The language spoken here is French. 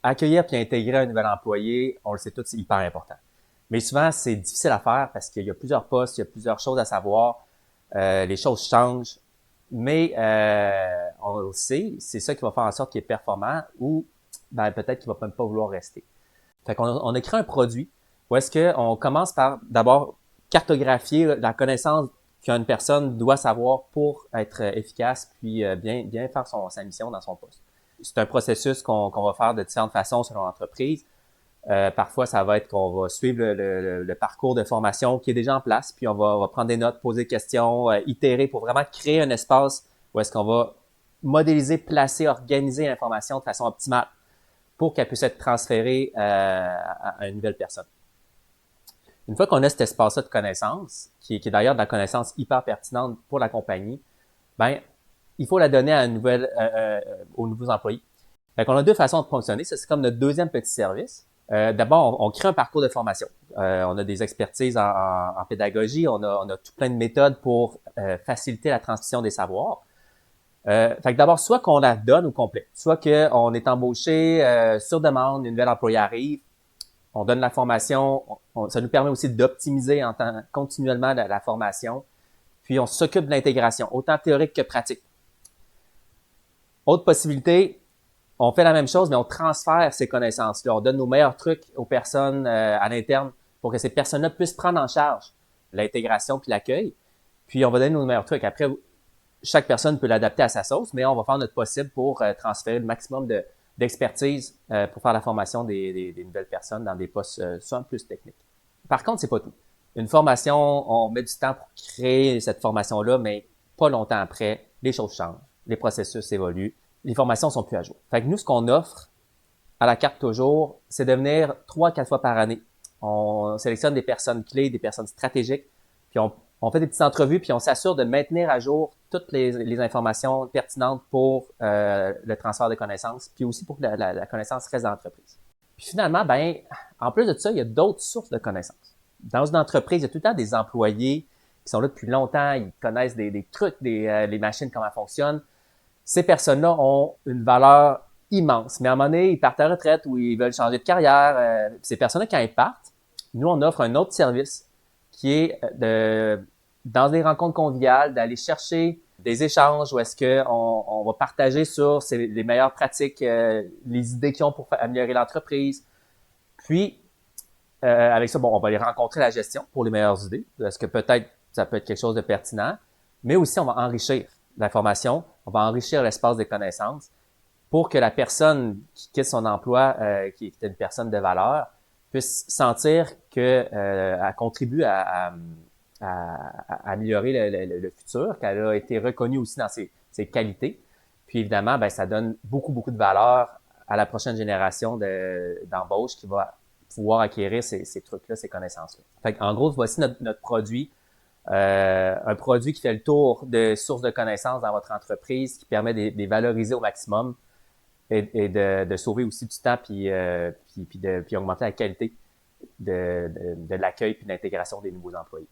accueillir puis intégrer un nouvel employé, on le sait tous, c'est hyper important. Mais souvent, c'est difficile à faire parce qu'il y a plusieurs postes, il y a plusieurs choses à savoir, les choses changent. Mais on le sait, c'est ça qui va faire en sorte qu'il est performant ou ben, peut-être qu'il va même pas vouloir rester. Fait qu'on on a créé un produit où est-ce qu'on commence par d'abord cartographier la connaissance qu'une personne doit savoir pour être efficace puis bien faire sa mission dans son poste. C'est un processus qu'on va faire de différentes façons selon l'entreprise. Parfois, ça va être qu'on va suivre le parcours de formation qui est déjà en place, puis on va prendre des notes, poser des questions, itérer pour vraiment créer un espace où est-ce qu'on va modéliser, placer, organiser l'information de façon optimale pour qu'elle puisse être transférée à une nouvelle personne. Une fois qu'on a cet espace-là de connaissances, qui est d'ailleurs de la connaissance hyper pertinente pour la compagnie, ben il faut la donner aux nouveaux employés. Fait qu'on a deux façons de fonctionner. Ça, c'est comme notre deuxième petit service. D'abord, on crée un parcours de formation. On a des expertises en pédagogie, on a tout plein de méthodes pour faciliter la transmission des savoirs. Fait que d'abord, soit qu'on la donne au complet, soit qu'on est embauché sur demande, une nouvelle employé arrive, on donne la formation, ça nous permet aussi d'optimiser continuellement la formation, puis on s'occupe de l'intégration, autant théorique que pratique. Autre possibilité, on fait la même chose, mais on transfère ces connaissances-là. On donne nos meilleurs trucs aux personnes à l'interne pour que ces personnes-là puissent prendre en charge l'intégration puis l'accueil. Puis on va donner nos meilleurs trucs. Après, chaque personne peut l'adapter à sa sauce, mais on va faire notre possible pour transférer le maximum d'expertise pour faire la formation des nouvelles personnes dans des postes souvent plus techniques. Par contre, c'est pas tout. Une formation, on met du temps pour créer cette formation-là, mais pas longtemps après, les choses changent, les processus évoluent, les formations sont plus à jour. Fait que nous, ce qu'on offre à la carte toujours, c'est de venir 3-4 fois par année. On sélectionne des personnes clés, des personnes stratégiques, puis on fait des petites entrevues, puis on s'assure de maintenir à jour toutes les informations pertinentes pour le transfert de connaissances, puis aussi pour que la connaissance reste dans l'entreprise. Puis finalement, ben, en plus de ça, il y a d'autres sources de connaissances. Dans une entreprise, il y a tout le temps des employés qui sont là depuis longtemps, ils connaissent des trucs, les machines, comment elles fonctionnent. Ces personnes-là ont une valeur immense. Mais à un moment donné, ils partent à la retraite ou ils veulent changer de carrière. Ces personnes-là, quand ils partent, nous, on offre un autre service qui est dans des rencontres conviviales, d'aller chercher des échanges où est-ce qu'on va partager sur les meilleures pratiques, les idées qu'ils ont pour améliorer l'entreprise. Puis, avec ça, bon, on va aller rencontrer la gestion pour les meilleures idées. Est-ce que peut-être ça peut être quelque chose de pertinent, mais aussi on va enrichir l'information, on va enrichir l'espace des connaissances pour que la personne qui quitte son emploi, qui est une personne de valeur, puisse sentir que elle contribue à améliorer le futur, qu'elle a été reconnue aussi dans ses qualités. Puis évidemment, ben, ça donne beaucoup de valeur à la prochaine génération d'embauche qui va pouvoir acquérir ces trucs-là, ces connaissances-là. Fait en gros, voici notre produit. Un produit qui fait le tour de sources de connaissances dans votre entreprise, qui permet de les valoriser au maximum et de sauver aussi du temps puis augmenter la qualité de l'accueil puis de l'intégration des nouveaux employés.